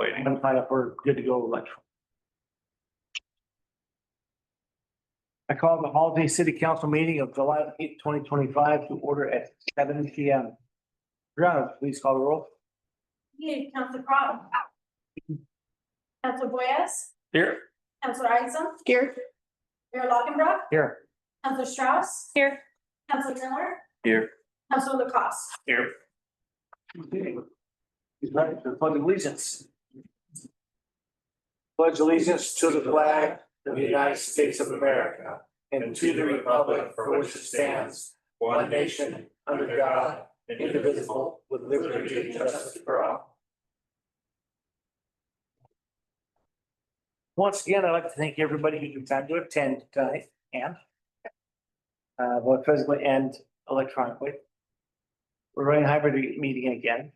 waiting. I'm fine if we're good to go electronic. I call the Halsey City Council meeting of July 8th, 2025 to order at 7 p.m. Brianna, please call the roll. Yeah, Councilor Crop. Councilor Boyes. Here. Councilor Isom. Here. Mayor Lockenbrock. Here. Councilor Strauss. Here. Councilor Miller. Here. Councilor Lacoste. Here. He's ready for the pledge of allegiance. Pledge allegiance to the flag of the United States of America and to the republic for which it stands, one nation, under God, indivisible, with liberty and justice for all. Once again, I'd like to thank everybody who took time to attend tonight and both physically and electronically. We're running a hybrid meeting again.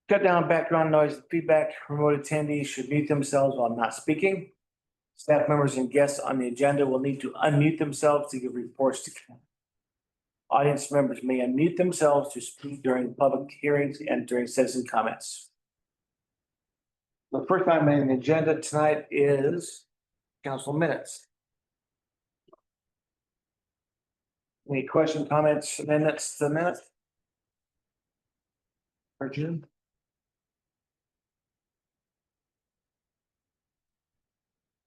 Cut down background noise and feedback. Remote attendees should mute themselves while not speaking. Staff members and guests on the agenda will need to unmute themselves to give reports to council. Audience members may unmute themselves to speak during public hearings and during citizen comments. The first item on the agenda tonight is council minutes. Any questions, comments, amendments to the minute? Or June?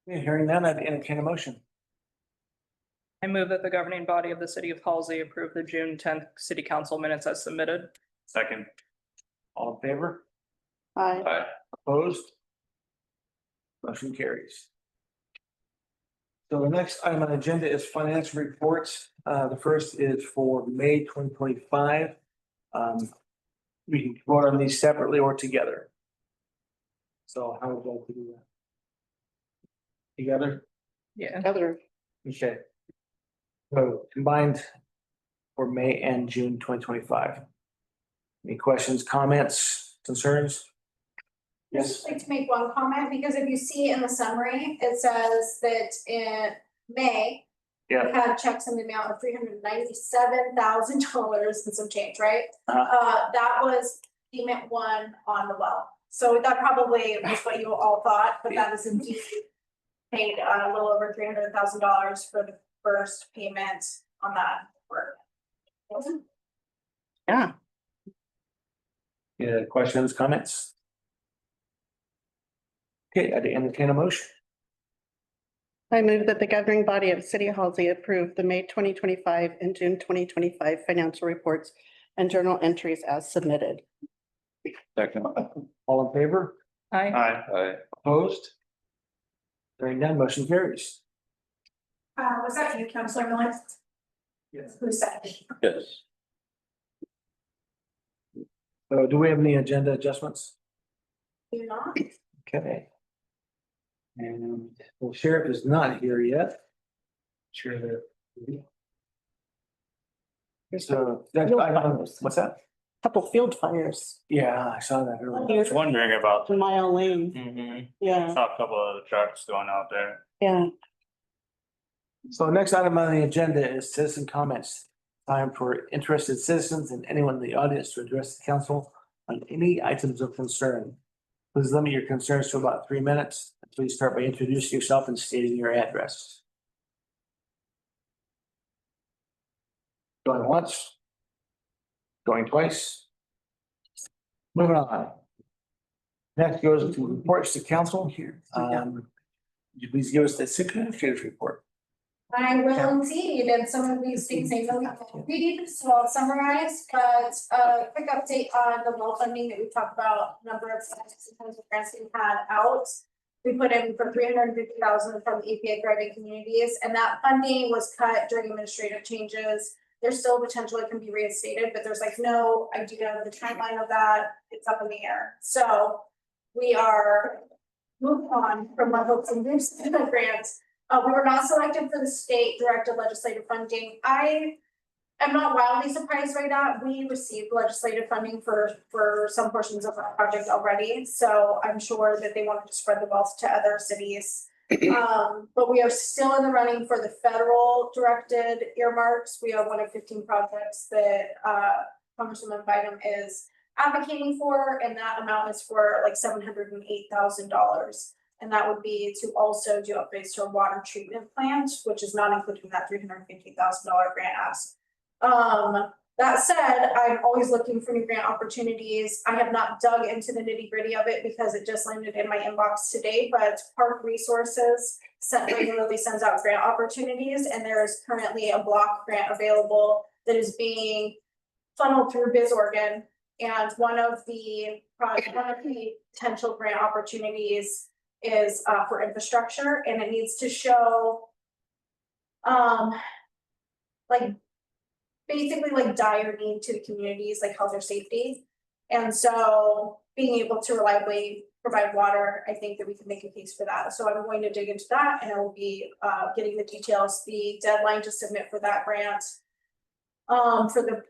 Yeah, hearing none, I'd entertain a motion. I move that the governing body of the city of Halsey approve the June 10th city council minutes as submitted. Second. All in favor? Aye. Aye. Opposed? Motion carries. So the next item on the agenda is financial reports. The first is for May 2025. We can vote on these separately or together. So how would you like to do that? Together? Yeah. Together. Okay. So combined for May and June 2025. Any questions, comments, concerns? I'd just like to make one comment, because if you see in the summary, it says that in May, we Yeah. had checks in the amount of $397,000 and some change, right? That was payment one on the well. So that probably was what you all thought, but that is indeed paid a little over $300,000 for the first payment on that work. Yeah. Yeah, questions, comments? Okay, I'd entertain a motion. I move that the governing body of City of Halsey approve the May 2025 and June 2025 financial reports and journal entries as submitted. Second. All in favor? Aye. Aye. Opposed? Hearing none, motion carries. Was that you, Councilor Miller? Yes. Who said? Yes. So do we have any agenda adjustments? Do not? Okay. And the sheriff is not here yet. Sure that. So that's, what's that? Couple field fires, Yeah, I saw that earlier. I was wondering about. Mile Lane, Mm-hmm. yeah, Saw a couple of the trucks going out there. yeah. So next item on the agenda is citizen comments. Time for interested citizens and anyone in the audience to address the council on any items of concern. Please limit your concerns to about 3 minutes. Please start by introducing yourself and stating your address. Going once. Going twice. Moving on. Next goes to reports to council here. Would you please give us the city administrator's report? I will indeed, and some of these things I know we have to read, so I'll summarize, but a quick update on the well funding that we talked about, number of grants we had out. We put in for $350,000 from the EPA Thriving Communities, and that funding was cut during administrative changes. There's still potential it can be reinstated, but there's like no idea of the timeline of that. It's up in the air. So we are moving on from our hopes and dreams to the grants. We were not selected for the state directed legislative funding. I am not wildly surprised by that. We received legislative funding for some portions of our project already. So I'm sure that they wanted to spread the wealth to other cities. But we are still in the running for the federal directed earmarks. We are one of 15 projects that Congresswoman Bynum is advocating for, and that amount is for like $708,000. And that would be to also do upgrades to a water treatment plant, which is not including that $350,000 grant ask. That said, I'm always looking for new grant opportunities. I have not dug into the nitty gritty of it because it just landed in my inbox today, but Park Resources regularly sends out grant opportunities, and there is currently a block grant available that is being funneled through BizOrgan. And one of the potential grant opportunities is for infrastructure, and it needs to show like basically like dire need to the communities, like health or safety. And so being able to reliably provide water, I think that we can make a case for that. So I'm going to dig into that, and I will be getting the details. The deadline to submit for that grant for the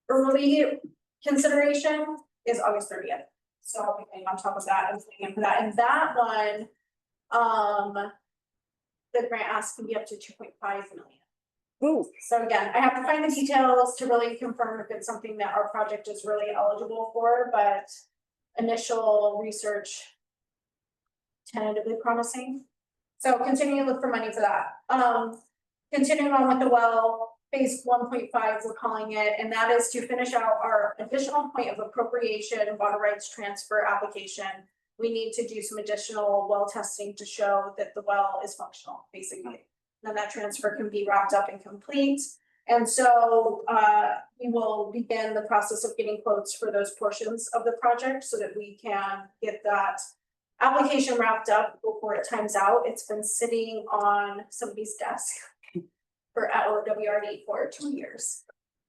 early consideration is August 30th. So I'll be paying on top of that and putting in for that. And that one, the grant ask can be up to 2.5 million. Ooh, So again, I have to find the details to really confirm if it's something that our project is really eligible for, but initial research tentatively promising. So continuing to look for money for that. Continuing on with the well, phase 1.5, we're calling it, and that is to finish out our additional point of appropriation and water rights transfer application. We need to do some additional well testing to show that the well is functional, basically. Then that transfer can be wrapped up and complete. And so we will begin the process of getting quotes for those portions of the project so that we can get that application wrapped up before it times out. It's been sitting on somebody's desk for WRD for 2 years.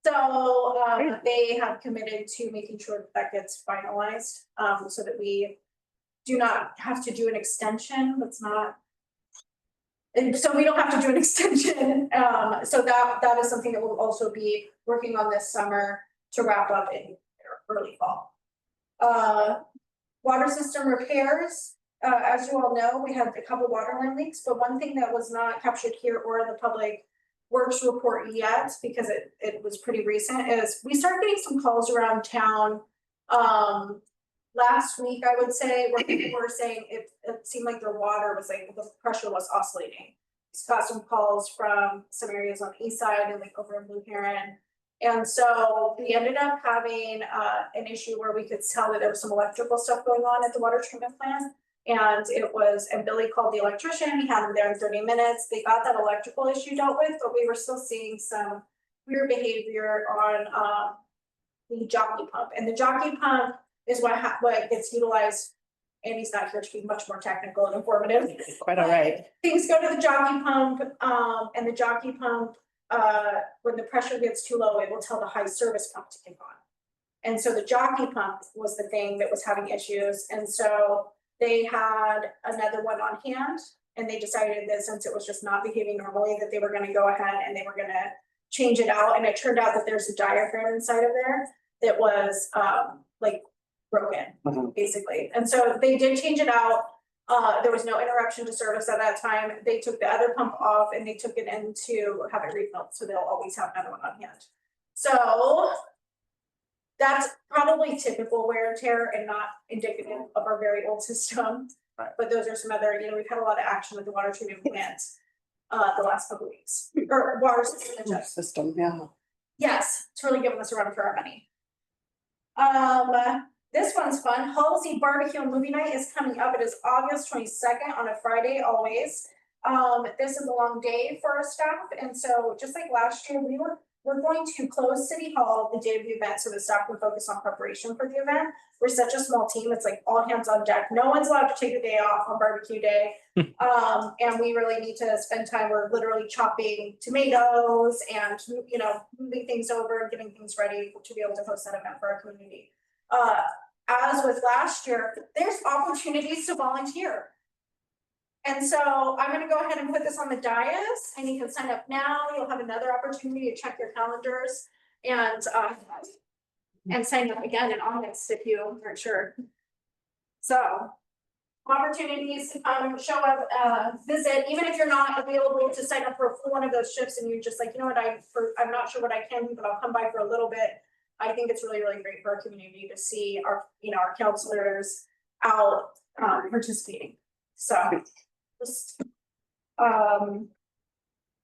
So they have committed to making sure that gets finalized so that we do not have to do an extension. That's not. And so we don't have to do an extension. So that is something that we'll also be working on this summer to wrap up in early fall. Water system repairs. As you all know, we had a couple water line leaks, but one thing that was not captured here or in the public works report yet, because it was pretty recent, is we started getting some calls around town last week, I would say, where people were saying it seemed like their water was like, the pressure was oscillating. It's got some calls from some areas on the east side and like over in Blue Heron. And so we ended up having an issue where we could tell that there was some electrical stuff going on at the water treatment plant. And Billy called the electrician, he had him there in 30 minutes. They got that electrical issue dealt with, but we were still seeing some weird behavior on the jockey pump. And the jockey pump is what gets utilized. Andy's not here to be much more technical and informative. quite all right. Things go to the jockey pump, and the jockey pump, when the pressure gets too low, it will tell the high service pump to kick on. And so the jockey pump was the thing that was having issues. And so they had another one on hand, and they decided that since it was just not behaving normally, that they were going to go ahead and they were going to change it out. And it turned out that there's a diaphragm inside of there that was like broken, basically. And so they did change it out. There was no interruption to service at that time. They took the other pump off and they took it in to have it refilled. So they'll always have another one on hand. So that's probably typical wear and tear and not indicative of our very old system. Right. But those are some other, we've had a lot of action with the water treatment plants the last couple of weeks, or water System, yeah. Yes, it's really giving us a run for our money. This one's fun. Halsey Barbecue and Movie Night is coming up. It is August 22nd on a Friday, always. This is a long day for our staff. And so just like last year, we're going to close City Hall the day of the event so the staff can focus on preparation for the event. We're such a small team. It's like all hands on deck. No one's allowed to take a day off on barbecue day. And we really need to spend time. We're literally chopping tomatoes and, moving things over and getting things ready to be able to host that event for our community. As with last year, there's opportunities to volunteer. And so I'm going to go ahead and put this on the dais, and you can sign up now. You'll have another opportunity to check your calendars and sign up again in August if you aren't sure. So opportunities to come, show up, visit, even if you're not available to sign up for one of those shifts and you're just like, you know what, I'm not sure what I can do, but I'll come by for a little bit. I think it's really, really great for our community to see our, our counselors out participating. So just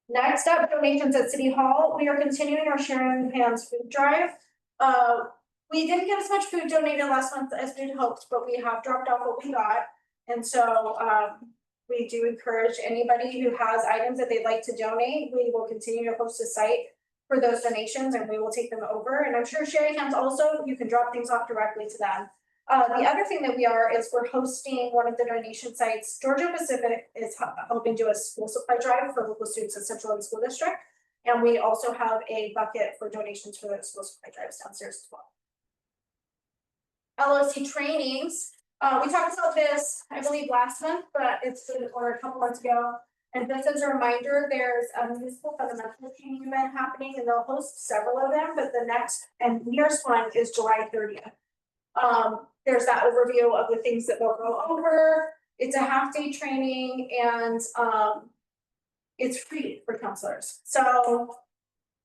next up, donations at City Hall. We are continuing our Sharing Hands food drive. We didn't get as much food donated last month as we'd hoped, but we have dropped off what we got. And so we do encourage anybody who has items that they'd like to donate. We will continue to host a site for those donations and we will take them over. And I'm sure Sharing Hands also, you can drop things off directly to them. The other thing that we're hosting one of the donation sites. Georgia Pacific is helping do a school supply drive for local students in Central and School District. And we also have a bucket for donations for those school supply drives downstairs as well. LOC trainings. We talked about this, I believe, last month, but or a couple months ago. And just as a reminder, there's a municipal fundamental training event happening, and they'll host several of them. But the next and nearest one is July 30th. There's that overview of the things that they'll go over. It's a half-day training, and it's free for counselors. So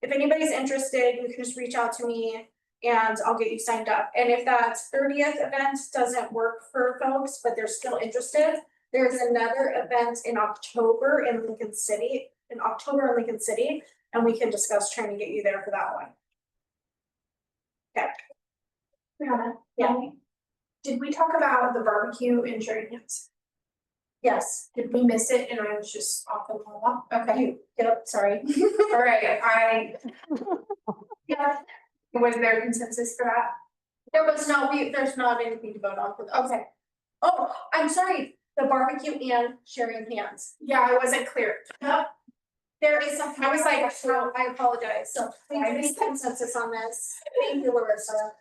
if anybody's interested, you can just reach out to me and I'll get you signed up. And if that 30th event doesn't work for folks, but they're still interested, there's another event in October in Lincoln City, and we can discuss trying to get you there for that one. Okay. Yeah. Did we talk about the barbecue in Sharing Hands? Yes. Did we miss it and I was just off the wall? Okay. Yep, sorry. All right, yeah. Was there consensus for that? There's not anything to vote on for those. Okay. Oh, I'm sorry, the barbecue and Sharing Hands. Yeah, I wasn't clear. Yep. There is something. I was like, I apologize. So we need consensus on this. Thank you, Larissa.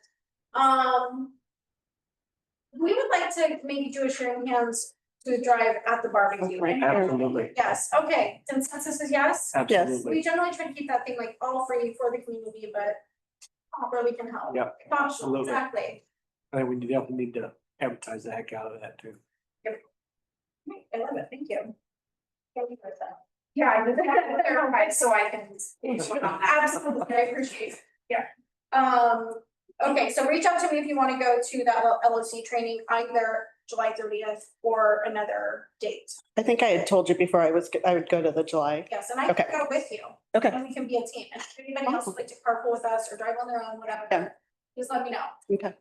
We would like to maybe do a Sharing Hands food drive at the barbecue. Right. Absolutely, Yes, okay, consensus is yes. absolutely. We generally try to keep that thing like all free for the community, but where we can help. Yep, absolutely. Exactly. I think we definitely need to advertise the heck out of that too. I love it, thank you. Thank you for that. Yeah, I just had to clarify so I can. Absolutely, I appreciate it. Yeah. Okay, so reach out to me if you want to go to that LOC training, either July 30th or another date. I think I had told you before I would go to the July. Yes, and I can Okay. go with you. Okay. And we can be a team. And if anybody else would like to carpool with us or drive on their own, whatever, Yeah. just let me know. Okay.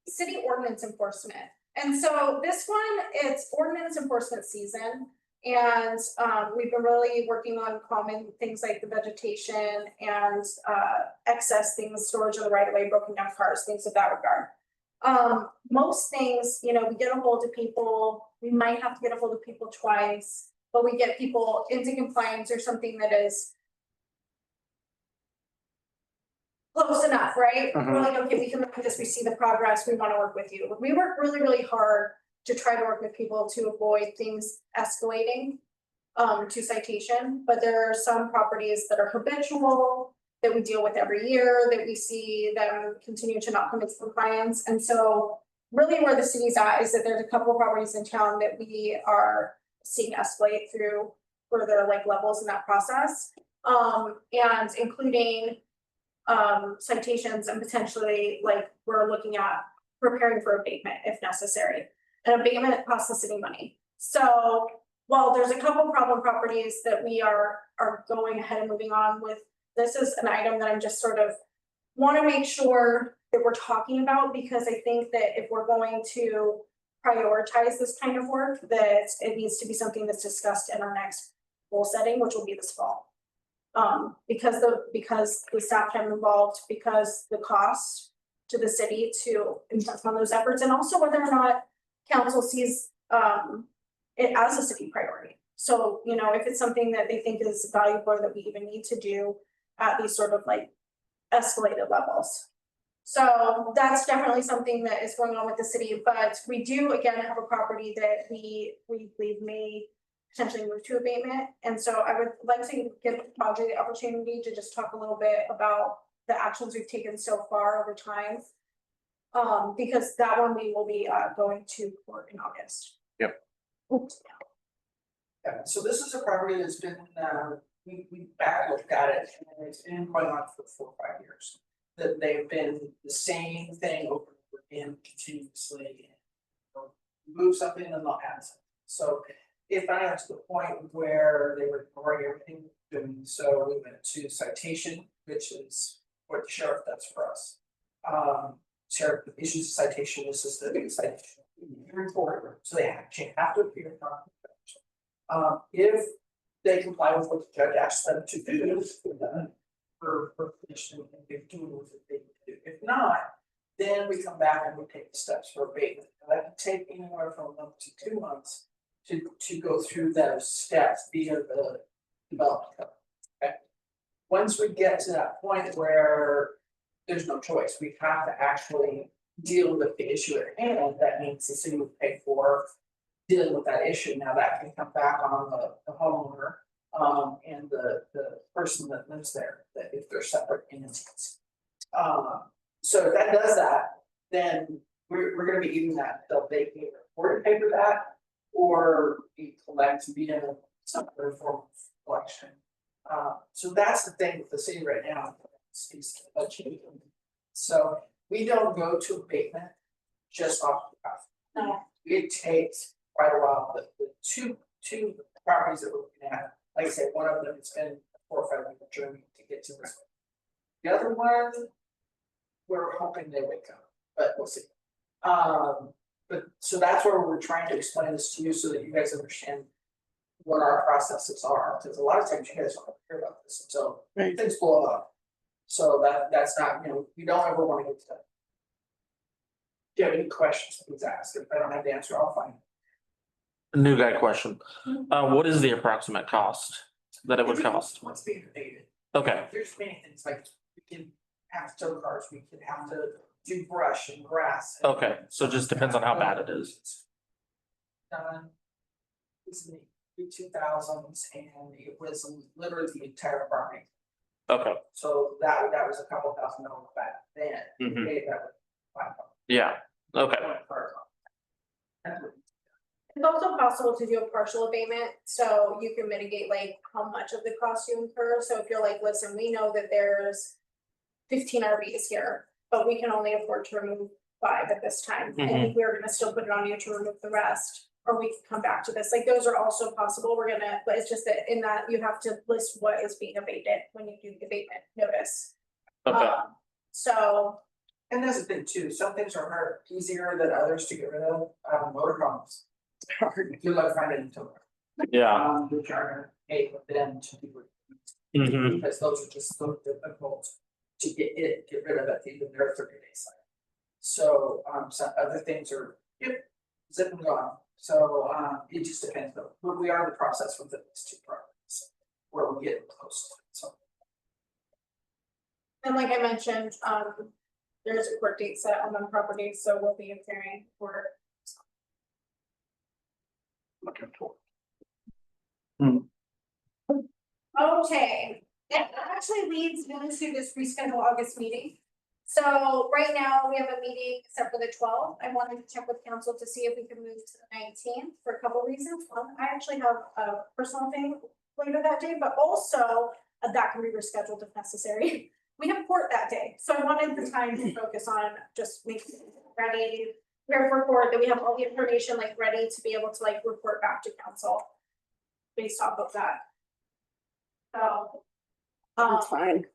City ordinance enforcement. And so this one, it's ordinance enforcement season. And we've been really working on common things like the vegetation and excess things, storage of the right of way, broken down cars, things of that regard. Most things, we get a hold of people, we might have to get a hold of people twice, but we get people into compliance or something that is close enough, right? We're like, okay, we can look at this, we see the progress, we want to work with you. We work really, really hard to try to work with people to avoid things escalating to citation, but there are some properties that are habitual that we deal with every year, that we see them continue to not come into compliance. And so really where the city's at is that there's a couple of properties in town that we are seeing escalate through further levels in that process. And including citations and potentially we're looking at preparing for abatement if necessary. And abatement costs the city money. So while there's a couple problem properties that we are going ahead and moving on with, this is an item that I'm just sort of want to make sure that we're talking about, because I think that if we're going to prioritize this kind of work, that it needs to be something that's discussed in our next goal setting, which will be this fall. Because the staff time involved, because the cost to the city to invest on those efforts, and also whether or not council sees it as a city priority. So, if it's something that they think is valuable that we even need to do at these sort of escalated levels. So that's definitely something that is going on with the city, but we do again have a property that we believe may potentially move to abatement. And so I would like to give Audrey the opportunity to just talk a little bit about the actions we've taken so far over time. Because that one we will be going to court in August. Yep. Yeah, so this is a property that's been we back looked at it, and it's been going on for 4 or 5 years. That they've been the same thing over and over again continuously. They'll move something and they'll add something. So if I got to the point where they were ignoring everything we're doing, so we went to citation, which is what the sheriff does for us. Sheriff issues a citation, this is the citation report, so they have to appear in front of the judge. If they comply with what the judge asks them to do, for conditioning, and they're doing what they do. If not, then we come back and we take the steps for abatement. And that can take anywhere from a month to 2 months to go through those steps via the development code. Okay. Once we get to that point where there's no choice, we have to actually deal with the issue at hand. That means the city would pay for dealing with that issue. Now that can come back on the homeowner. And the person that lives there, that if they're separate entities. So if that does that, then we're gonna be eating that, they'll vacate or pay for that, or we collect via some other form of collection. So that's the thing with the city right now, is budgeting. So we don't go to abatement just off the cuff. No. It takes quite a while, the two properties that we're looking at. Like I said, one of them, it's been a 4 or 5 week journey to get to this one. The other one, we're hoping they wake up, but we'll see. But so that's where we're trying to explain this to you so that you guys understand what our processes are, because a lot of times you guys don't hear about this until Right. things blow up. So that's not, you don't ever want to get to that. If you have any questions, please ask. If I don't have the answer, I'll find it. New guy question. What is the approximate cost that it would cost? What's being debated? Okay, There's many things, like we can have tow cars, we could have to do brush and grass. okay, so it just depends on how bad it is. It's in the 2000s and it was literally the entire property. Okay. So that was a couple $1,000 back then. Mhm. Today, that was $5. Yeah, okay, That's what- It's also possible to do a partial abatement, so you can mitigate like how much of the cost you incur. So if you're like, listen, we know that there's 15 RVs here, but we can only afford to remove 5 at this time. And we're gonna still put it on you to remove the rest, or we can come back to this. Like, those are also possible. But it's just that in that you have to list what is being abated when you do the abatement notice. okay, So, And that's the thing too, some things are easier than others to get rid of, motorhomes. Hard. Good luck finding tow car. yeah. Which are gonna pay for them to do it. Mhm. Because those are just so difficult to get rid of at the end of their 30-day cycle. So, some other things are, zip and gone. So, it just depends, though, but we are in the process with these 2 projects, where we're getting close to it, so. and like I mentioned, there's a court date set on the property, so we'll be appearing for. Looking for. Okay, that actually leads into this reschedule August meeting. So right now, we have a meeting set for the 12th. I wanted to check with council to see if we can move to the 19th for a couple of reasons. One, I actually have a personal thing later that day, but also that can be rescheduled if necessary. We have court that day, so I wanted the time to focus on just making it ready, prepare for court, that we have all the information like ready to be able to like report back to council based off of that. So. That's fine.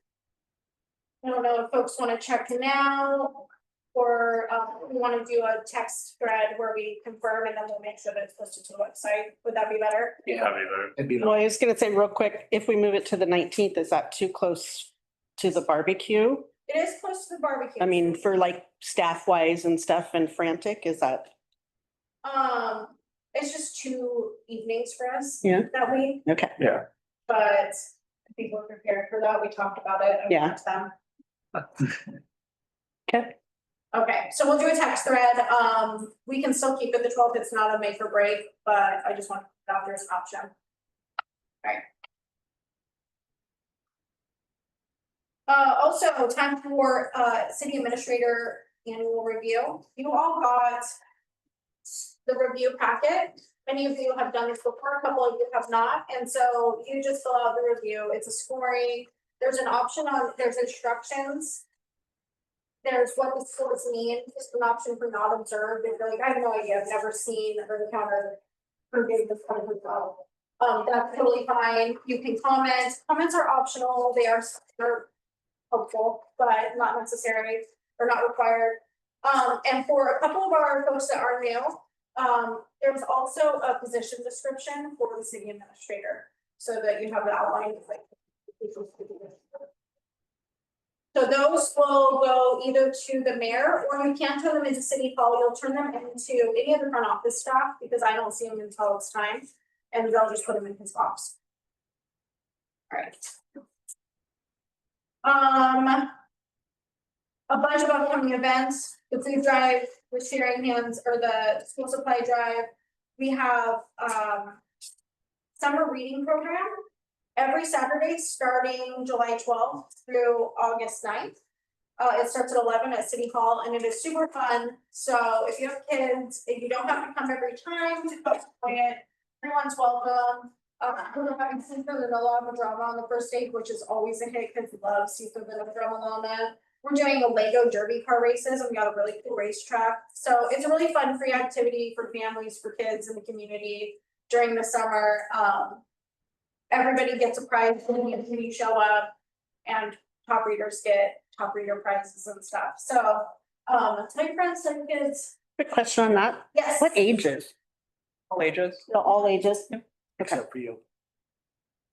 I don't know if folks want to check now, or we want to do a text thread where we confirm and then we'll make sure that it's posted to the website. Would that be better? Yeah, be better. It'd be Well, I was gonna say real quick, if we move it to the 19th, is that too close to the barbecue? It is close to the barbecue. I mean, for like staff wise and stuff and frantic, is that? It's just 2 evenings for us. Yeah. That week, Okay, but I think we're prepared for that. We talked about it. I Yeah. talked to them. okay, Okay, so we'll do a text thread. We can still keep it the 12th. It's not a make or break, but I just want to put out there's an option. Right. Also, time for city administrator annual review. You all got the review packet. Many of you have done this before, a couple of you have not, and so you just fill out the review, it's a scoring. There's an option on, there's instructions. There's what the scores mean, just an option for not observed, if you're like, I have no idea, I've never seen or encountered. Or gave this kind of result. That's totally fine, you can comment, comments are optional, they're helpful, but not necessary or not required. And for a couple of our folks that are new, there's also a position description for the city administrator, so that you have the outline of like. So those will go either to the mayor, or you can turn them into city hall, you'll turn them into any of the front office staff, because I don't see them until it's time, and they'll just put them in his box. All right. A bunch of upcoming events, the food drive, the sharing hands, or the school supply drive. We have, summer reading program every Saturday, starting July 12th through August 9th. It starts at 11 at City Hall, and it is super fun. So if you have kids, if you don't have to come every time to come enjoy it, everyone's welcome. We're having seafood and a lot of drama on the first date, which is always a hit because we love seafood and drama on that. We're doing a Lego derby car races, and we got a really cool racetrack. So it's a really fun free activity for families, for kids in the community during the summer. Everybody gets a prize when you show up, and top readers get top reader prizes and stuff. So, my friends and kids. Quick question on that. Yes. What ages? All ages. So all ages? Okay. Except for you.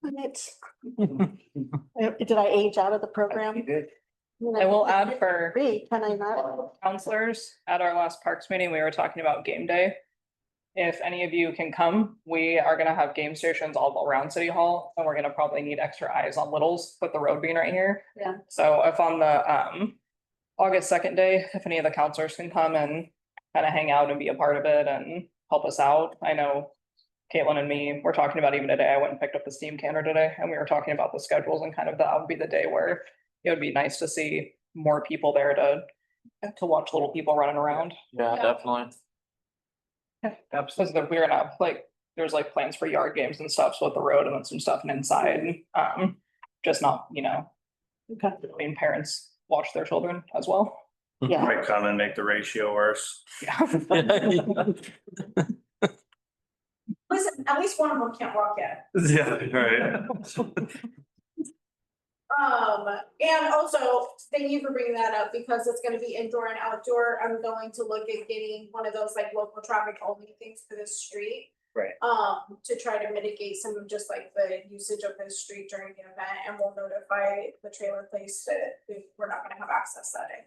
It's- Did I age out of the You program? did. I will add for Can I not? counselors, at our last parks meeting, we were talking about game day. If any of you can come, we are gonna have game stations all around City Hall, and we're gonna probably need extra eyes on littles with the road being right here. Yeah. So if on the August 2nd day, if any of the counselors can come and kind of hang out and be a part of it and help us out. I know Caitlin and me, we're talking about even today, I went and picked up the steam canner today, and we were talking about the schedules, and kind of that would be the day where it would be nice to see more people there to watch little people running around. Yeah, definitely. Because we're gonna have like, there's like plans for yard games and stuff, so at the road and then some stuff and inside, just not, Okay. between parents watch their children as well. Yeah. Might come and make the ratio worse. Yeah. Listen, at least one of them can't walk yet. Yeah, right. And also, thank you for bringing that up, because it's gonna be indoor and outdoor. I'm going to look at getting one of those like local traffic only things for this street. Right. To try to mitigate some of just like the usage of this street during the event, and we'll notify the trailer place that we're not gonna have access that day.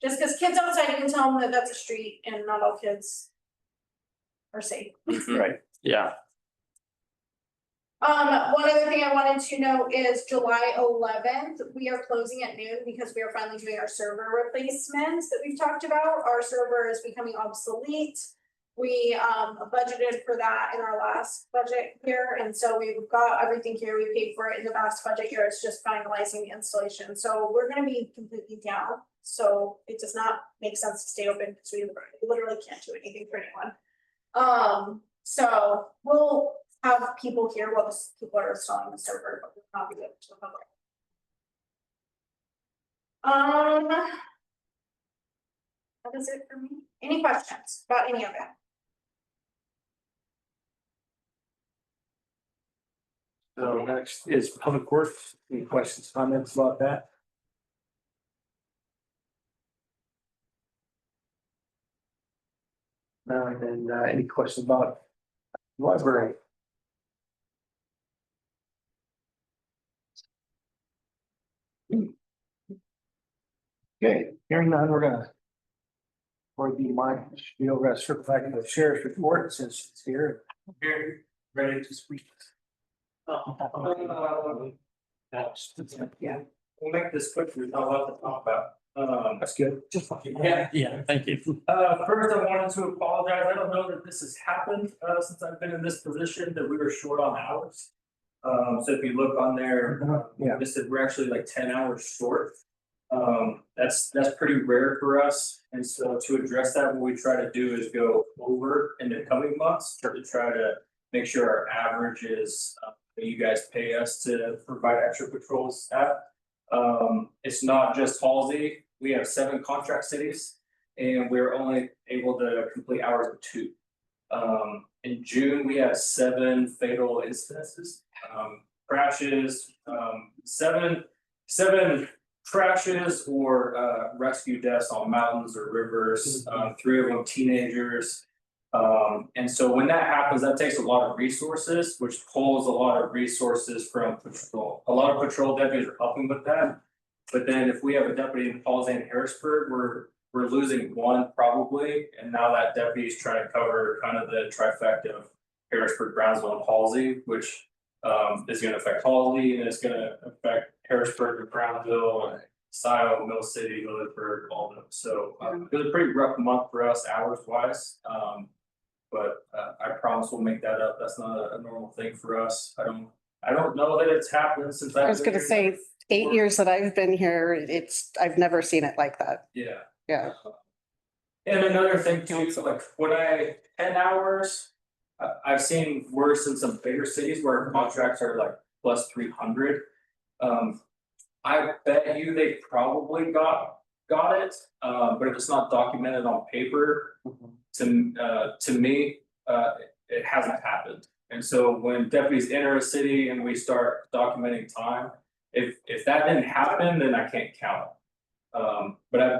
Just because kids outside, you can tell them that that's a street, and not all kids are safe. Right. Yeah, One other thing I wanted to know is July 11th, we are closing at noon because we are finally doing our server replacements that we've talked about. Our server is becoming obsolete. We budgeted for that in our last budget here, and so we've got everything here. We paid for it in the last budget year. It's just finalizing the installation. So we're gonna be completely down. So it does not make sense to stay open because we literally can't do anything for anyone. So we'll have people here while the people are installing the server, but we'll not be able to the public. That is it for me. Any questions about any of it? So next is public works. Any questions, comments about that? And then any questions about library? Okay, hearing none, we're gonna. For the we're gonna circle back to the sheriff's report since it's here. Here, ready to speak. Yeah, We'll make this quick, there's not a lot to talk about. that's good. yeah, thank you. First, I wanted to apologize. I don't know that this has happened, since I've been in this position, that we were short on hours. So if you look on there, Yeah. this is, we're actually like 10 hours short. That's pretty rare for us, and so to address that, what we try to do is go over in the coming months to try to make sure our average is that you guys pay us to provide extra patrols at. It's not just Halsey, we have 7 contract cities, and we're only able to complete hours of 2. In June, we had 7 fatal incidences, crashes, seven crashes or rescue deaths on mountains or rivers, 3 of them teenagers. And so when that happens, that takes a lot of resources, which pulls a lot of resources from patrol. A lot of patrol deputies are helping with that. But then if we have a deputy in Halsey and Harrisburg, we're losing 1 probably, and now that deputy is trying to cover kind of the trifecta of Harrisburg, Brownsville, and Halsey, which is gonna affect Halsey and it's gonna affect Harrisburg and Brownsville and Scioto, Mill City, Millersburg, all of them. So it was a pretty rough month for us hours wise. But I promise we'll make that up. That's not a normal thing for us. I don't know that it's happened since I was gonna say, 8 years that I've been here, I've never seen it like that. Yeah. Yeah. And another thing too, so like when 10 hours, I've seen worse in some bigger cities where contracts are like plus 300. I bet you they probably got it, but if it's not documented on paper, to me, it hasn't happened. And so when deputies enter a city and we start documenting time, if that didn't happen, then I can't count it. But I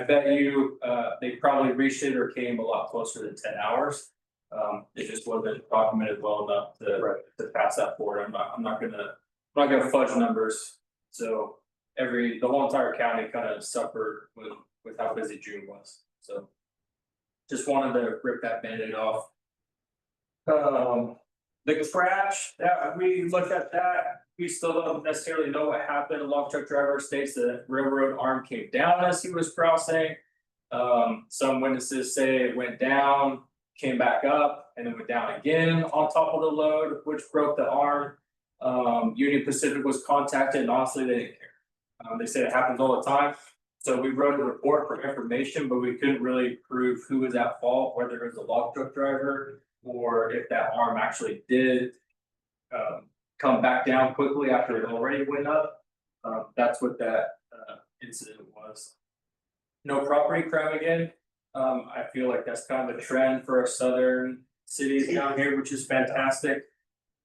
bet you, they probably reached it or came a lot closer to 10 hours. It just wasn't documented well enough to pass that forward. I'm not gonna fudge numbers. So the whole entire county kind of suffered with how busy June was. So just wanted to rip that Band-Aid off. The crash, that we looked at that, we still don't necessarily know what happened. A log truck driver states that railroad arm came down as he was crossing. Some witnesses say it went down, came back up, and then went down again on top of the load, which broke the arm. Union Pacific was contacted, and honestly, they didn't care. They said it happens all the time. So we wrote a report for information, but we couldn't really prove who was at fault, whether it was a log truck driver or if that arm actually did come back down quickly after it already went up. That's what that incident was. No property crime again. I feel like that's kind of a trend for our southern cities down here, which is fantastic.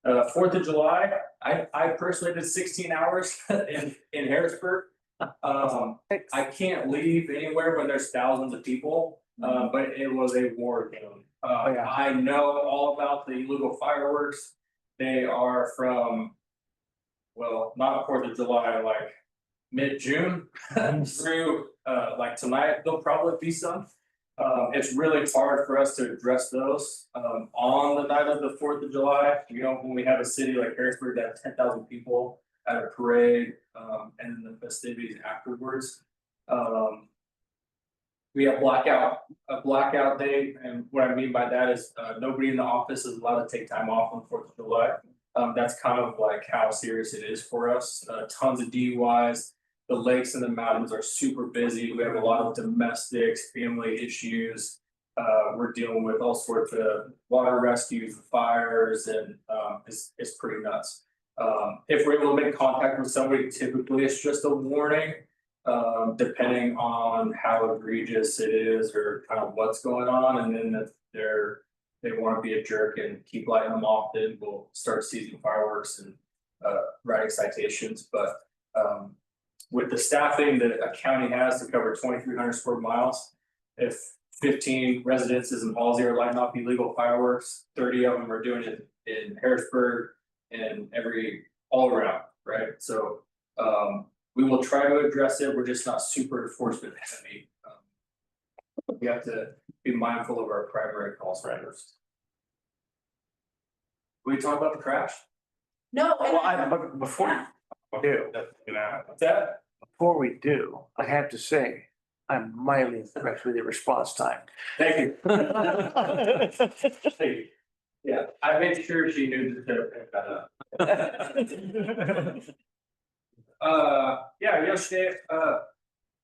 4th of July, I personally did 16 hours in Harrisburg. I can't leave anywhere when there's thousands of people, but it was a war zone. I know all about the illegal fireworks. They are from, well, not 4th of July, like mid-June through like tonight, there'll probably be some. It's really hard for us to address those on the night of the 4th of July. You know, when we have a city like Harrisburg that has 10,000 people at a parade, and then the festivities afterwards. We have a blackout day, and what I mean by that is nobody in the office is allowed to take time off on 4th of July. That's kind of like how serious it is for us. Tons of DUIs. The lakes and the mountains are super busy. We have a lot of domestics, family issues. We're dealing with all sorts of water rescues, fires, and it's pretty nuts. If we're able to make contact with somebody, typically it's just a warning, depending on how egregious it is or kind of what's going on. And then if they want to be a jerk and keep lighting them off, then we'll start seizing fireworks and writing citations. But with the staffing that a county has to cover 2,300 square miles, if 15 residences in Halsey are lighting off illegal fireworks, 30 of them are doing it in Harrisburg and all around, right? So we will try to address it. We're just not super enforcement heavy. We have to be mindful of our primary call centers. We talk about the crash? No, But before we do, I have to say, I'm mildly impressed with your response time. Thank you. Thank you. Yeah, I made sure she knew to pick that up. Yeah, yesterday,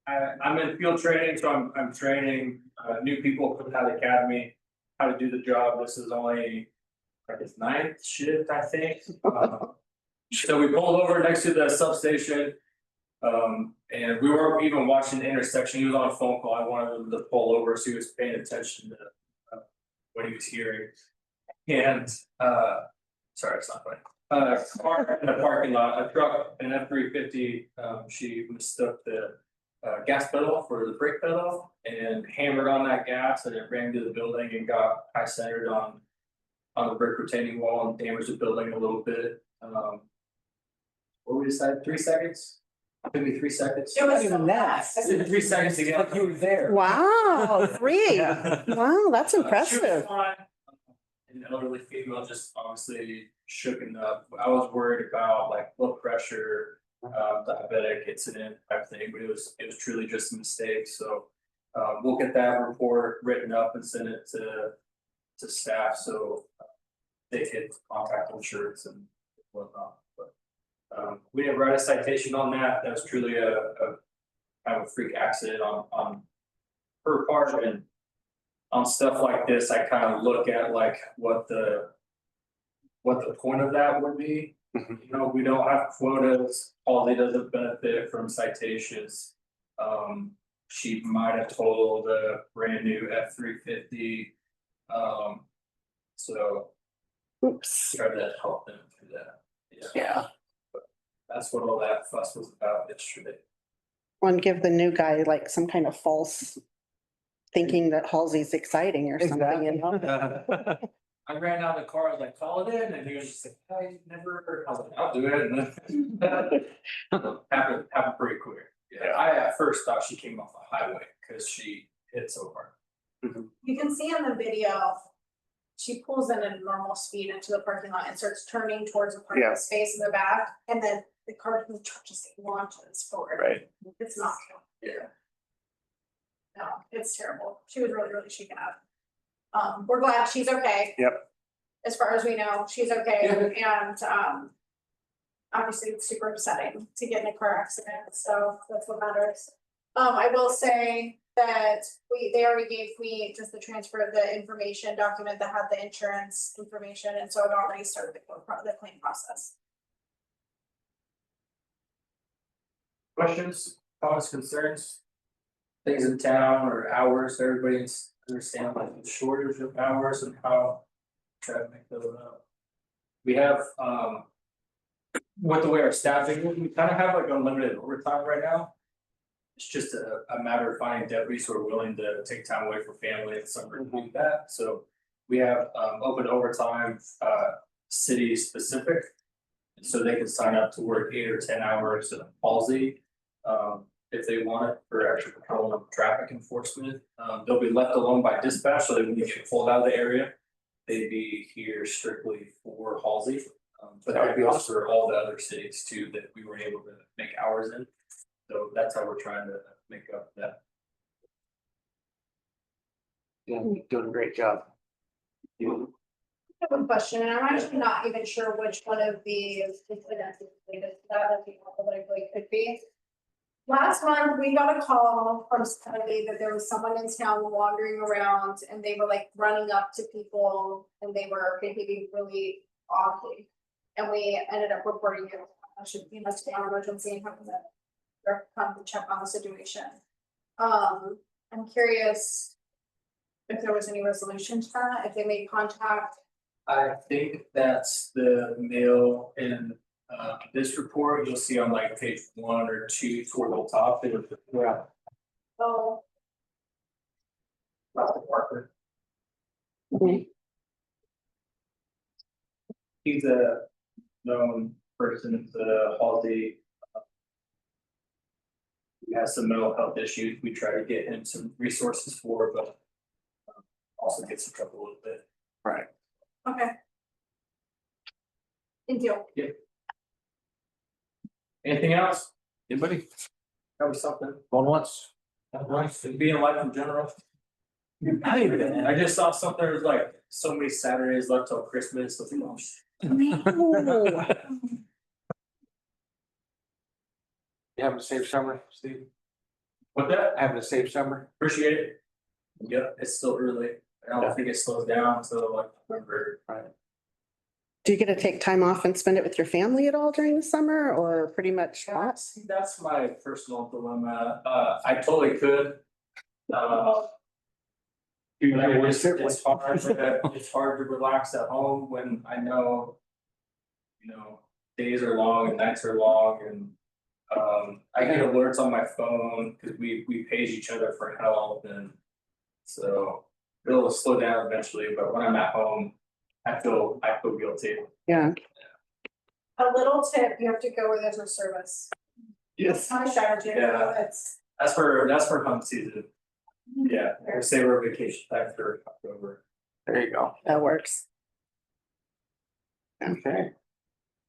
I'm in field training, so I'm training new people from the academy. How to do the job. This is only like his ninth shift, I think. So we pulled over next to the substation. And we weren't even watching the intersection. He was on a phone call. I wanted him to pull over, so he was paying attention to what he was hearing. And sorry, it's not funny. Car in the parking lot, a truck, an F-350, she mistook the gas pedal for the brake pedal and hammered on that gas, and it ran to the building and got high centered on the brick retaining wall and damaged the building a little bit. What we decided, 3 seconds? Maybe 3 seconds. It was Even so that. fast. 3 seconds to get. Like you were there. Wow, 3. Yeah. Wow, that's She was impressive. fine. An elderly female just obviously shooken up. I was worried about like blood pressure, diabetic incident type thing, but it was truly just a mistake, so. We'll get that report written up and send it to staff, so they can contact insurance and whatnot, but. We didn't write a citation on that. That was truly a kind of a freak accident on her part, and on stuff like this, I kind of look at like what the point of that would be. You know, we don't have quotas, Halsey doesn't benefit from citations. She might have totaled a brand new F-350. So Oops. try to help them through that. Yeah. That's what all that fuss was about yesterday. One give the new guy like some kind of false thinking that Halsey's exciting or something, you know? I ran out of the car, I was like, call it in, and he was just like, I never, I was like, I'll do it, and then. Happened pretty quick. Yeah, I at first thought she came off the highway, cause she hit so hard. You can see in the video, she pulls in at normal speed into the parking lot and starts turning towards a parking Yeah. space in the back, and then the car, the truck just launches forward. Right. It's not. Yeah. No, it's terrible. She was really, really shaken up. We're glad she's okay. Yep. As far as we know, she's okay, and obviously it's super upsetting to get in a car accident, so that's what matters. I will say that they already gave me just the transfer of the information document that had the insurance information, and so I've already started the claim process. Questions, comments, concerns? Things in town or hours, everybody understand like the shortage of hours and how try to make those up. We have, with the way our staffing, we kind of have like unlimited overtime right now. It's just a matter of finding deputies who are willing to take time away from family and summer to do that, so. We have open overtime, city specific. So they can sign up to work 8 or 10 hours at Halsey. If they want it for extra patrol and traffic enforcement, they'll be left alone by dispatch, so they wouldn't get pulled out of the area. They'd be here strictly for Halsey, but that would be also for all the other cities too that we were able to make hours in. So that's how we're trying to make up that. Yeah, you're doing a great job. I have a question, and I'm actually not even sure which one of these is related to that, I think what it really could be. Last month, we got a call from somebody that there was someone in town wandering around and they were like running up to people and they were behaving really oddly. And we ended up reporting it, should be much down emergency and having to come to check on the situation. I'm curious if there was any resolution to that, if they made contact. I think that's the mail in this report, you'll see on like page 1 or 2 toward the top, it was, yeah. Oh, Dr. Parker. He's a known person, the Halsey. He has some mental health issues, we try to get him some resources for, but also gets in trouble a little bit. Right. okay. Thank you. Anything else? Anybody? That was something. Going once? Being alive in general. I just saw something, there was like so many Saturdays left till Christmas, so No. You having a safe summer, Steve? With that, Having a safe summer. appreciate it. Yeah, it's still early. I don't think it slows down until like November. Do you get to take time off and spend it with your family at all during the summer or pretty much not? That's my personal dilemma. I totally could. It's hard to relax at home when I know. You know, days are long and nights are long and. I get alerts on my phone because we page each other for help and. So it'll slow down eventually, but when I'm at home, I feel guilty. Yeah. A little tip, you have to go where there's no service. It's not a strategy, Yeah. it's. That's for hunt season. Yeah, or say we're vacation time for October. There you go. That works. Okay,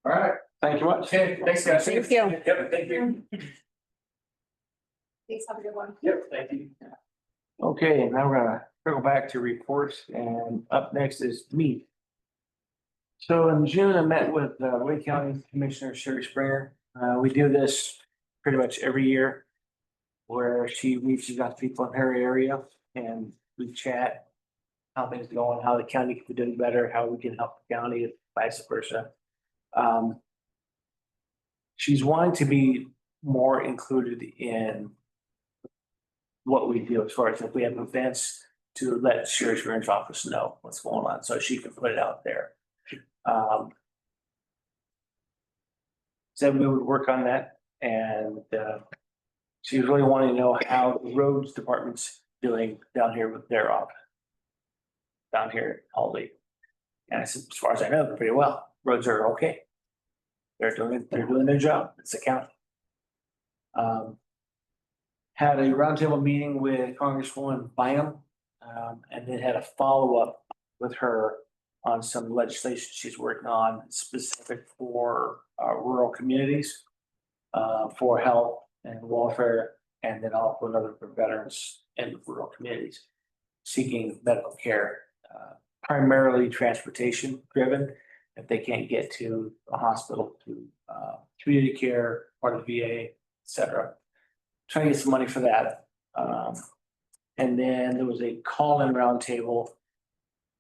All right, thank you much. okay, thanks guys. Thank you. Yep, thank you. Thanks, have a good one. Yep, thank you. Okay, now we're gonna go back to reports and up next is me. So in June, I met with Wake County Commissioner Sherry Springer. We do this pretty much every year. Where she reaches out to people in her area and we chat. How things are going, how the county can be doing better, how we can help the county, and vice versa. She's wanting to be more included in. What we do as far as if we have events to let Sheriff's Range office know what's going on, so she can put it out there. Said we would work on that and she was really wanting to know how the roads department's doing down here with their office. Down here at Halsey. And I said, as far as I know, pretty well. Roads are okay. They're doing their job. It's the county. Had a roundtable meeting with Congresswoman Bynum, and then had a follow-up with her on some legislation she's working on specific for rural communities, for health and welfare, and then also another for veterans in rural communities seeking medical care, primarily transportation driven. If they can't get to a hospital, to community care, part of the VA, et cetera. Trying to get some money for that. And then there was a call-in roundtable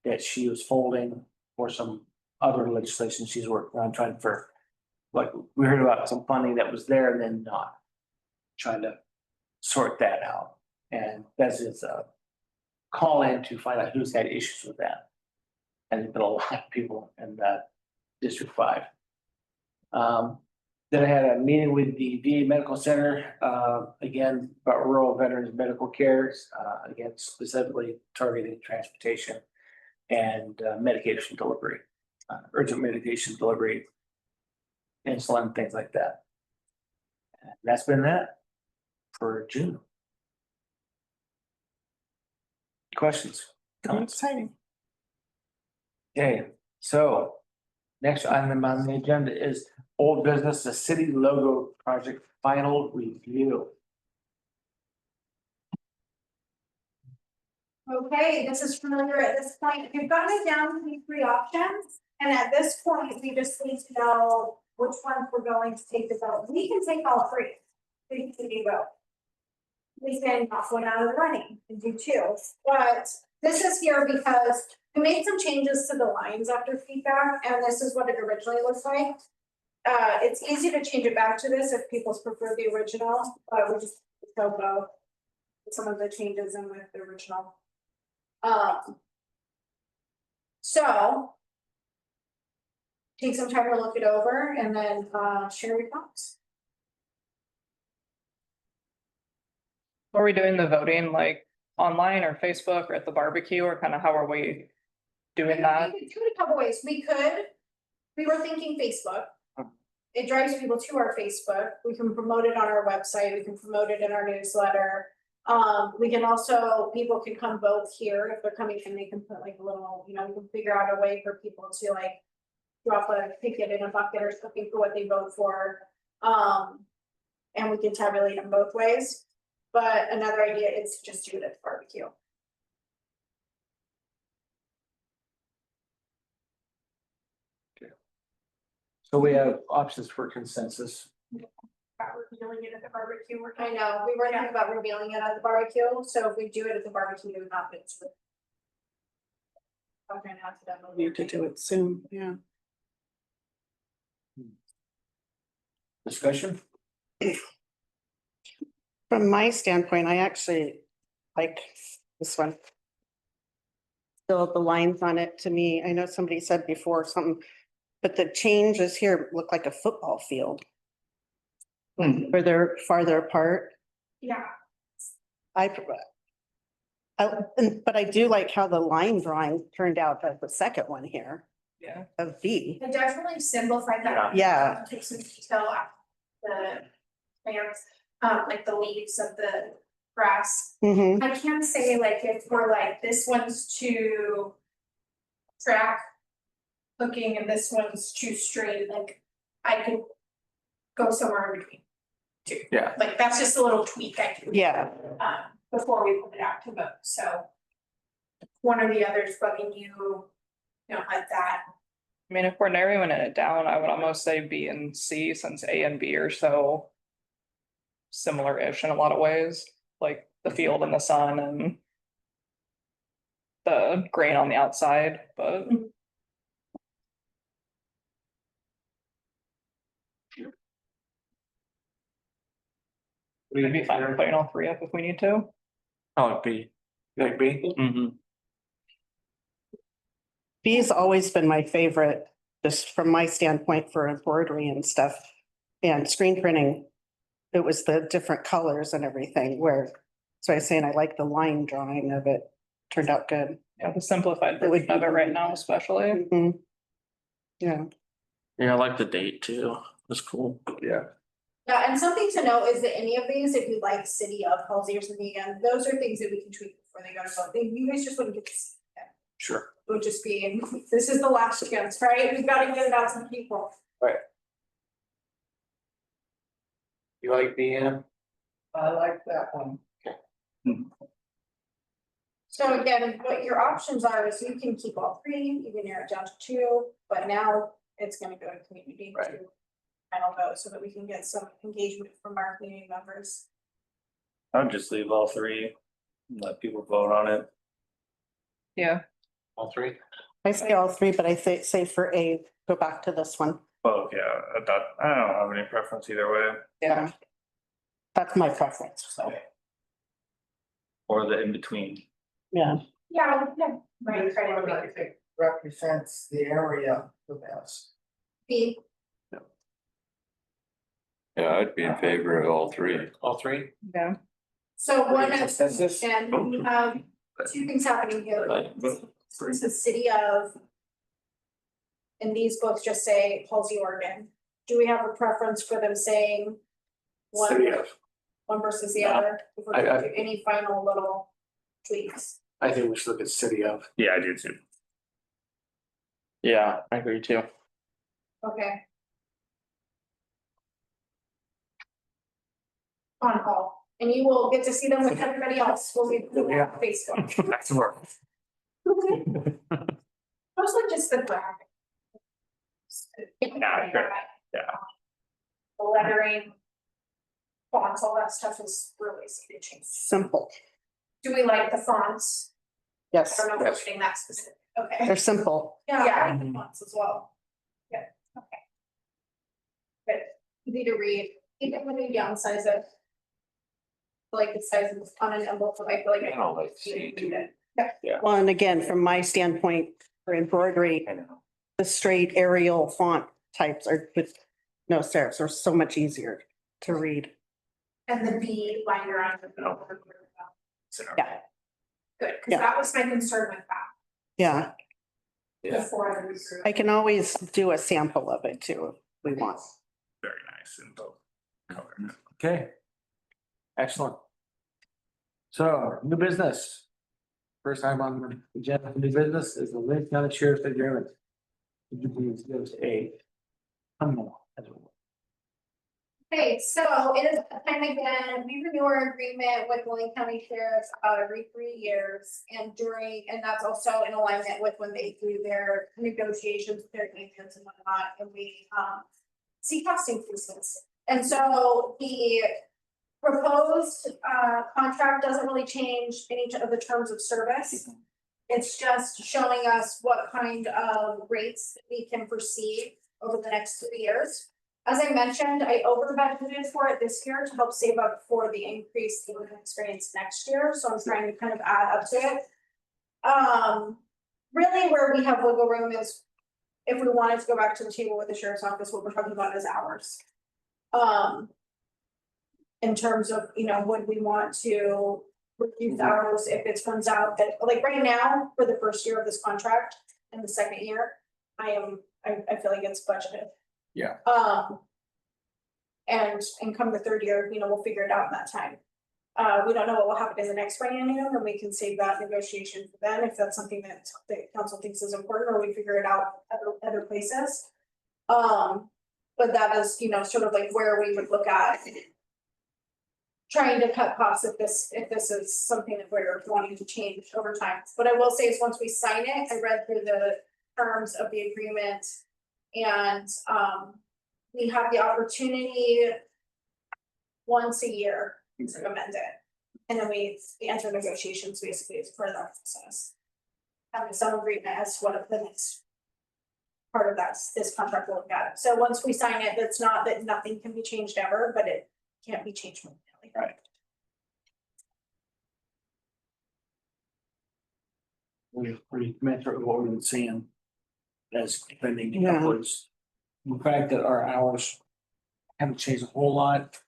that she was folding for some other legislation she's working on, trying for, like, we heard about some funding that was there and then not. Trying to sort that out. And that's just a call in to find out who's had issues with that. And there's been a lot of people in that District 5. Then I had a meeting with the VA Medical Center, again, about rural veterans medical cares, again, specifically targeting transportation and medication delivery, urgent medication delivery, insulin, things like that. And that's been that for June. Questions? Comments? Exciting. Okay, so next item on the agenda is old business, the city logo project final review. Okay, this is familiar at this point. We've got it down to the three options. And at this point, we just need to know which ones we're going to take the vote. We can take all three. We can do both. We can knock one out of the running and do two. But this is here because we made some changes to the lines after feedback, and this is what it originally looks like. It's easy to change it back to this if people prefer the original, but we just go both. Some of the changes in with the original. So. Take some time to look it over and then share your thoughts. Are we doing the voting like online or Facebook or at the barbecue, or kind of how are we doing that? We could do it a couple ways. We were thinking Facebook. It drives people to our Facebook. We can promote it on our website. We can promote it in our newsletter. We can also, people can come vote here if they're coming in, they can put like a little, we can figure out a way for people to like drop a ticket in a bucket or something for what they vote for. And we can tabulate them both ways. But another idea is to just do it at the barbecue. So we have options for consensus. about revealing it at the barbecue. I know, we were thinking about revealing it at the barbecue, so if we do it at the barbecue, it would not fit. I'm trying to have to demo. Need to do it soon, yeah. Discussion? From my standpoint, I actually like this one. Still, the lines on it to me, I know somebody said before something, but the changes here look like a football field. Where they're farther apart. Yeah, But I do like how the line drawing turned out as the second one here Yeah. of B. it definitely simplified that. Yeah. Take some detail out the plants, like the leaves of the grass. Mhm. I can say like if we're like, this one's too track looking and this one's too straight, like I could go somewhere in between. Too. Yeah. Like that's just a little tweak I can. Yeah, Before we put it out to vote, so. One or the other's bugging you, like that. I mean, if we're narrowing it down, I would almost say B and C since A and B are so. Similar-ish in a lot of ways, like the field and the sun and. The grain on the outside, but. We'd be fine putting all three up if we need to. I like B. Like B? Mm-hmm. B's always been my favorite, just from my standpoint for embroidery and stuff. And screen printing, it was the different colors and everything where, so I was saying I like the line drawing of it, turned out good. Yeah, the simplified It would version of it right now especially. Mhm. Yeah, Yeah, I like the date too. That's cool. Yeah. Yeah, and something to note is that any of these, if you like city of Halsey or something again, those are things that we can tweak before they go to vote. You guys just wouldn't get this. Sure. It would just be, this is the last chance, right? We've got to get it out to people. You like B, Ann? I like that one. So again, what your options are is you can keep all three, you can narrow it down to two, but now it's gonna go to community to Right. final vote so that we can get some engagement from our community members. I would just leave all three, and let people vote on it. Yeah, All three? I say all three, but I say for A, go back to this one. Oh, yeah, I don't have any preference either way, yeah, That's my preference, so, or the in between. yeah. Yeah, right, This try to one, make I it think, represents the area the best. B, Yeah, I'd be in favor of all three. All three? yeah. so one of, Consensus? and we have two things happening here. This is city of. And these books just say Halsey, Oregon. Do we have a preference for them saying? City of. One versus the No. other, if we're I- gonna do any final little tweaks. I think we should look at city of. Yeah, I do too. Yeah, I agree too. Okay, on all. and you will get to see them with everybody else when we put it Yeah. on Facebook. That's work. Mostly just the graphic. Yeah, sure. Yeah. The lettering. Fonts, all that stuff is really easy to change. Simple, Do we like the fonts? I yes, don't know if we're Yes. getting that specific. Okay. they're simple. Yeah, I Yeah. like the fonts as well. Yeah, okay. Easy to read, even when you downsize it. Like the size of on an envelope, I feel like. I don't like C read too. it. Well, and again, from my standpoint for embroidery, I know. the straight Arial font types are with no serifs are so much easier to read. And the B liner on the. Yeah. Good, because Yeah. that was my concern with that Yeah, Yeah. before I regroup. I can always do a sample of it too, if we want. Very nice and both color. Okay. Excellent. So, new business. First time on the agenda for new business is the Lynn County Sheriff's Agreement. Would you please give us a? Okay, so it is time again, we renew our agreement with Lane County Sheriff's every 3 years. And that's also in alignment with when they do their negotiations with their agents and whatnot, and we see cost increases. And so the proposed contract doesn't really change any of the terms of service. It's just showing us what kind of rates we can foresee over the next 3 years. As I mentioned, I over budgeted for it this year to help save up for the increase that we're gonna experience next year, so I'm trying to kind of add up to it. Really where we have wiggle room is if we wanted to go back to the table with the sheriff's office, what we're talking about is hours. In terms of, would we want to reduce hours if it turns out that, like right now, for the first year of this contract and the second year, I feel like it's budgeted. Yeah. And come the third year, we'll figure it out in that time. We don't know what will happen in the next biennium, and we can save that negotiation for then if that's something that the council thinks is important, or we figure it out other places. But that is, sort of like where we would look at trying to cut costs if this is something that we're wanting to change over time. What I will say is once we sign it, I read through the terms of the agreement, and we have the opportunity once a year to amend it. And then we enter negotiations basically as part of that process. Having some agreement as to what the next part of this contract will look at. So once we sign it, that's not that nothing can be changed ever, but it can't be changed permanently. Right. We're pretty commensurate with what we've been seeing as trending Yeah. upwards. The fact that our hours haven't changed a whole lot,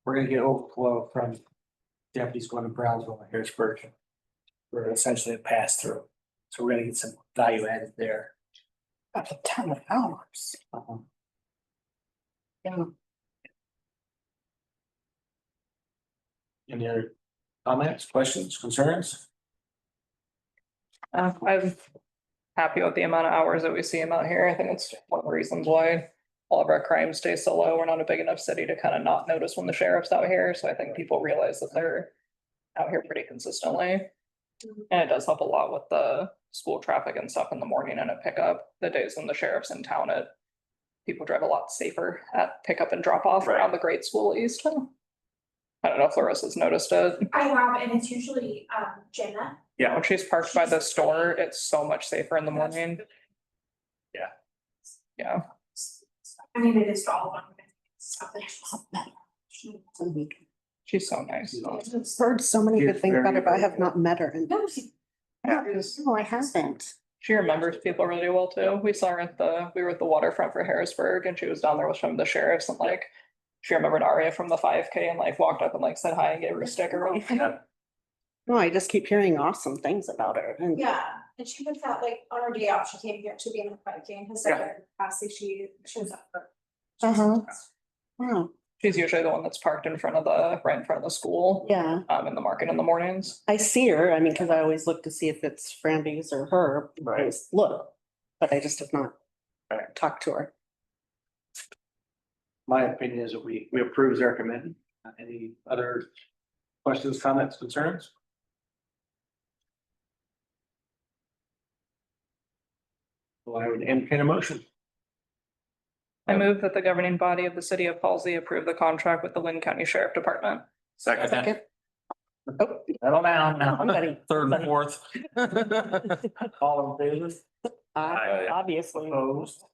we're gonna get overflow from deputies going to Brownsville and Harrisburg. We're essentially a pass through, so we're gonna get some value added there. That's a ton of hours. Yeah. Any other comments, questions, concerns? I'm happy with the amount of hours that we see them out here. I think it's one of the reasons why all of our crime stays so low. We're not a big enough city to kind of not notice when the sheriff's out here, so I think people realize that they're out here pretty consistently. And it does help a lot with the school traffic and stuff in the morning and at pickup. The days when the sheriff's in town, people drive a lot safer at pickup and drop off around the grade school east. I don't know if Larissa's noticed it. I have, and it's usually Jenna. Yeah, when she's parked by the store, it's so much safer in the morning. Yeah. I mean, it is to all of them. She's so nice. I've heard so many good things about her, but I have not met her. And No, no, I haven't. She remembers people really well too. We saw her we were at the waterfront for Harrisburg and she was down there with some of the sheriffs and she remembered Aria from the 5K and walked up and said hi and gave her a sticker. No, I just keep hearing awesome things about her. And Yeah, and she was at on her day off, she came here to be in the 5K and has said capacity, she was up for. wow, She's usually the one that's parked right in front of the school. yeah, In the market in the mornings. I see her. I mean, because I always look to see if it's Frandy's or her. I always look, but I just have not talked to her. My opinion is that we approve as recommended. Any other questions, comments, concerns? Well, I would entertain a motion. I move that the governing body of the city of Halsey approve the contract with the Lynn County Sheriff Department. Second. Oh, Settle down now. somebody. Third and fourth. All in favor? Aye. Obviously. Opposed?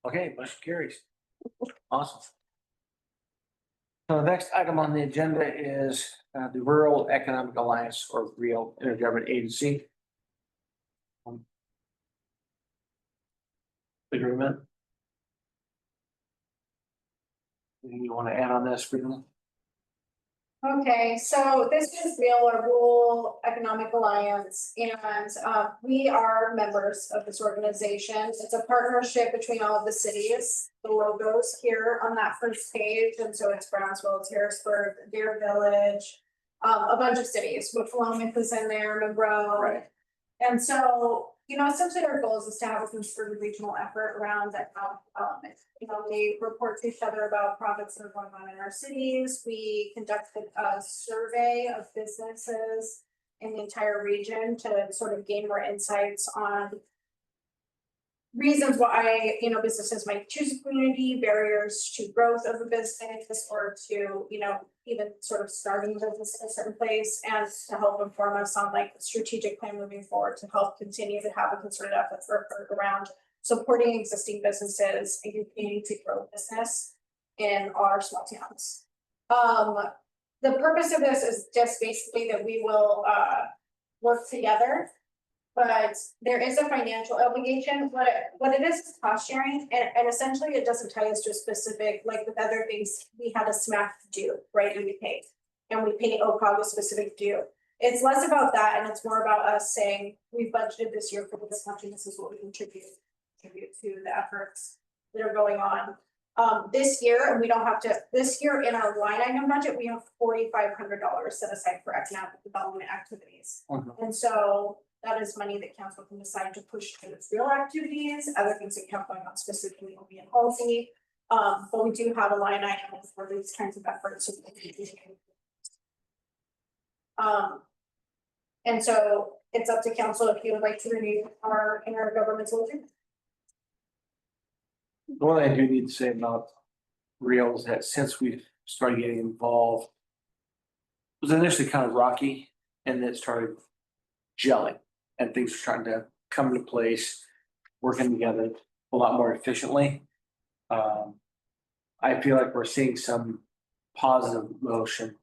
Okay, motion carries. Awesome. So the next item on the agenda is the Rural Economic Alliance or REAL Intergovernment Agency. Agreement. Anything you want to add on this, Brianna? Okay, so this is Rural Economic Alliance, and we are members of this organization. It's a partnership between all of the cities. The logos here on that first page, and so it's Brownsville, it's Harrisburg, Deer Village, a bunch of cities. Wiffalomic is in there, Monroe. Right. And so, essentially our goal is to have a concerted regional effort around economic development. We report to each other about projects that are going on in our cities. We conducted a survey of businesses in the entire region to sort of gain more insights on reasons why, businesses might choose a community, barriers to growth of a business or to, even sort of starting a business in a certain place and to help inform us on like the strategic plan moving forward to help continue to have a concerted effort around supporting existing businesses and continuing to grow business in our small towns. The purpose of this is just basically that we will work together. But there is a financial obligation, what it is cost sharing, and essentially it doesn't tie us to a specific, like with other things, we had a SMAC due, right, and we paid. And we pay OCOG a specific due. It's less about that and it's more about us saying, we budgeted this year for this much and this is what we contribute to the efforts that are going on. This year, and we don't have to, this year in our line item budget, we have $4,500 set aside for economic development activities. And so that is money that council can decide to push towards real activities, other things that have going on specifically will be in Halsey. But we do have a line item for these kinds of efforts. And so it's up to council if you would like to renew our intergovernmental agreement. The one thing I do need to say about Real is that since we've started getting involved, it was initially kind of rocky and then it started gelling and things are starting to come into place, working together a lot more efficiently. I feel like we're seeing some positive motion.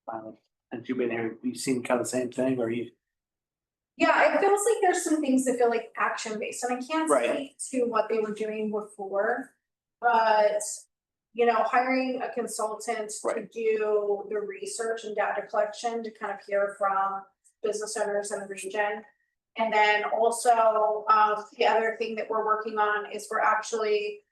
And you've been here, you've seen kind of the same thing, or you? Yeah, it feels like there's some things that feel like action based, and I can't Right. speak to what they were doing before. But, hiring a consultant to Right. do the research and data collection to kind of hear from business owners in the region. And then also, the other thing that we're working on is we're actually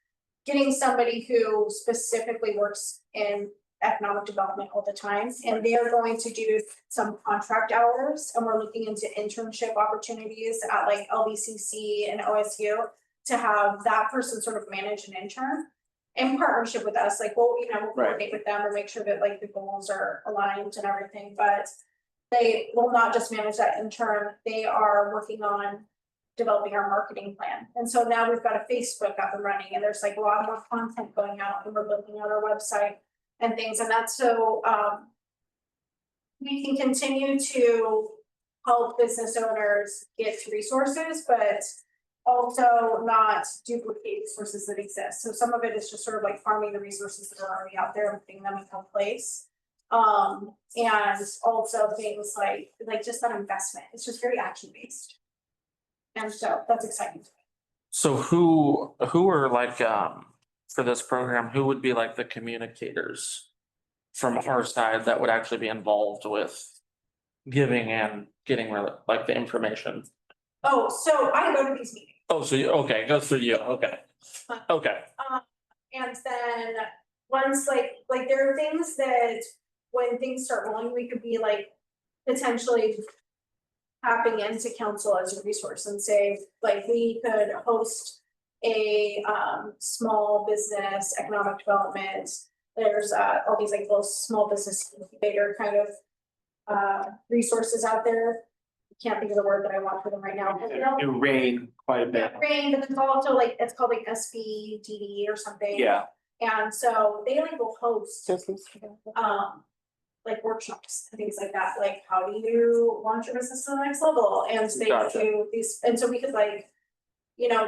getting somebody who specifically works in economic development all the time, and they are going to do some contract hours, and we're looking into internship opportunities at like LBCC and OSU to have that person sort of manage an intern in partnership with us. Like, we'll coordinate with them and make sure that like the goals are aligned and everything, but they will not just manage that intern. They are working on developing our marketing plan. And so now we've got a Facebook up and running, and there's like a lot more content going out, and we're building out our website and things, and that's so we can continue to help business owners get resources, but also not duplicate resources that exist. So some of it is just sort of like farming the resources that are already out there and putting them in one place. And also things like just that investment. It's just very action based. And so that's exciting. So who are like, for this program, who would be like the communicators from our side that would actually be involved with giving and getting like the information? Oh, so I go to these meetings. Oh, so you, okay, goes through you, okay. Okay, And then once like there are things that when things start rolling, we could be like potentially tapping into council as a resource and say, like, we could host a small business economic development. There's all these like little small business incubator kind of resources out there. Can't think of the word that I want for them right now. It rained quite a bit. Rain, but it's also like, it's called like SBDD or something. Yeah. And so they like will host Business. like workshops and things like that, like how do you launch your business to the next level? And they Gotcha. do these, and so we could like,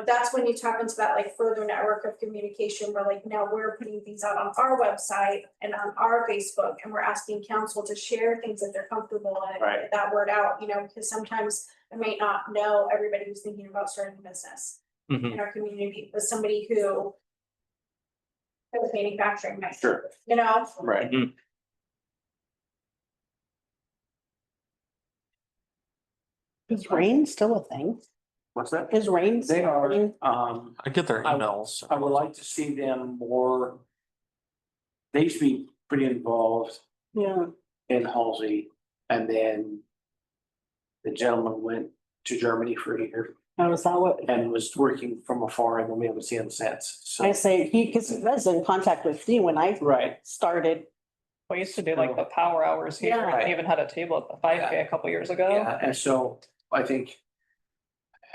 that's when you tap into that like further network of communication where like now we're putting things out on our website and on our Facebook, and we're asking council to share things that they're comfortable and Right. get that word out, because sometimes I might not know everybody who's thinking about starting a business mhm, in our community, but somebody who is manufacturing, might, Sure. Right. mhm. Is rain still a thing? What's that? Is rain? They still a are, thing? I get their I- emails. I would like to see them more. They used to be pretty involved Yeah. in Halsey, and then the gentleman went to Germany for a year How is that what? and was working from afar, and then we haven't seen him since, so. I say, because he was in contact with me when I Right, started. We used to do like the power hours here, Yeah. and even had a table at the 5K a couple years ago. yeah, and so I think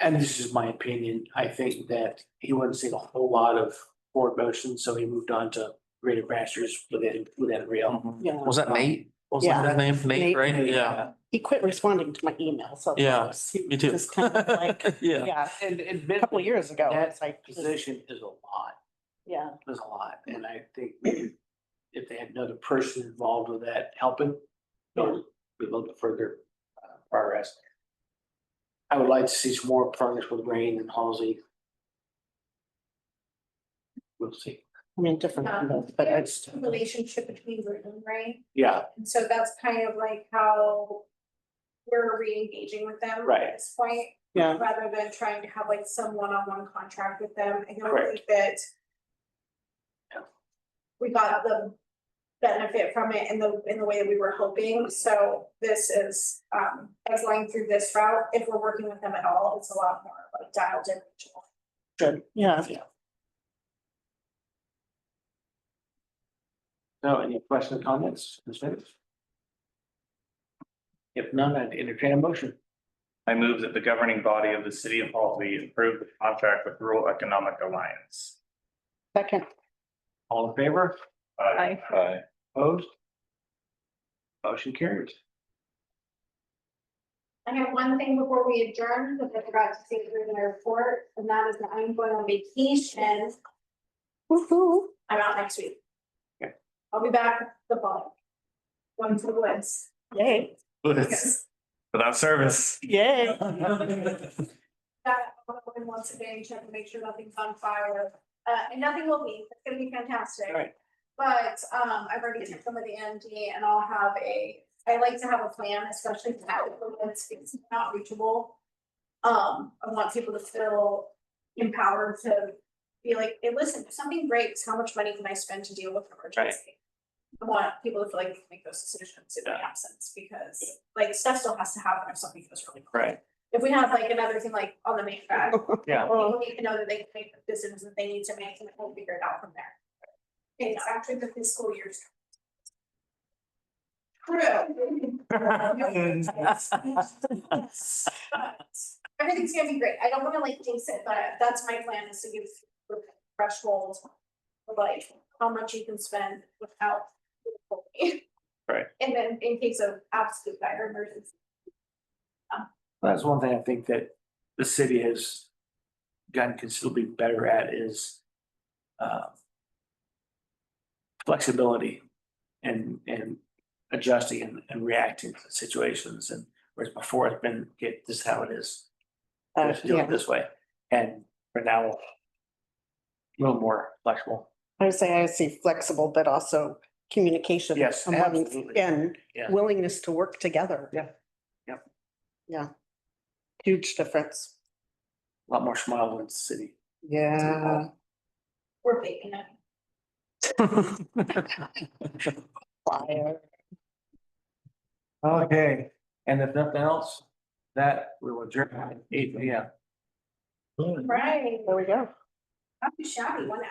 and this is my opinion, I think that he wasn't seeing a whole lot of forward motion, so he moved on to greater pastures within real. Yeah, Was that Nate? What was that Yeah. his name? Nate, Nate. right? Yeah, he quit responding to my email, so. Yeah, he me too. Just kind of like, Yeah. yeah, And a couple of years ago, it's like, position is a lot, yeah, is a lot, and I think maybe if they had another person involved with that helping, it would be a little bit further progress. I would like to see some more progress with Rain and Halsey. We'll see. I mean, different, but There's it's, a relationship between Ruth and Ray, Yeah, and so that's kind of like how we're re-engaging with them Right. at this point. yeah, Rather than trying to have like some one-on-one contract with them, I don't Correct. think that. Yeah. We got the benefit from it in the way that we were hoping, so this is, as going through this route, if we're working with them at all, it's a lot more like dialed in. good, yeah. so any questions, comments, concerns? If none, I'd entertain a motion. I move that the governing body of the city of Halsey approve the contract with Rural Economic Alliance. Second, All in favor? I, Aye. Opposed? Motion carries. I have one thing before we adjourn, that I forgot to say through the report, and that is that I'm going on vacation. woo-hoo, I'm out next week. Okay. I'll be back the fall. Going to the woods. yay, Without service. yay. That once a day, check to make sure nothing's on fire, and nothing will be, it's gonna be fantastic. Right. But, I've already checked some of the MD and I'll have I like to have a plan, especially now when it's not reachable. I want people to feel empowered to be like, hey, listen, if something breaks, how much money can I spend to deal with an emergency? I want people to feel like they can make those decisions in my absence, because like stuff still has to happen if something goes really wrong. Right. If we have like another thing like on the main bag, Yeah. people need to know that they can make the decisions that they need to make, and we'll figure it out from there. It's after the fiscal year. Everything's gonna be great. I don't wanna like jinx it, but that's my plan, is to give the threshold of like how much you can spend without. Right. And then in case of absolute dire emergency. That's one thing I think that the city has gotten considerably better at is flexibility and adjusting and reacting to situations, and whereas before it's been, okay, this is how it is. Let's do Yeah, it this way, and for now, a little more flexible. I would say I see flexible, but also communication. Yes, among- absolutely. And Yeah. willingness to work together. Yeah. Yep. Yeah. Huge difference. A lot more smile in the city. Yeah. We're baking it. Fire. Okay, and if nothing else, that we will adjourn at 8 p.m. Right, There we go. not too shabby, 1 hour.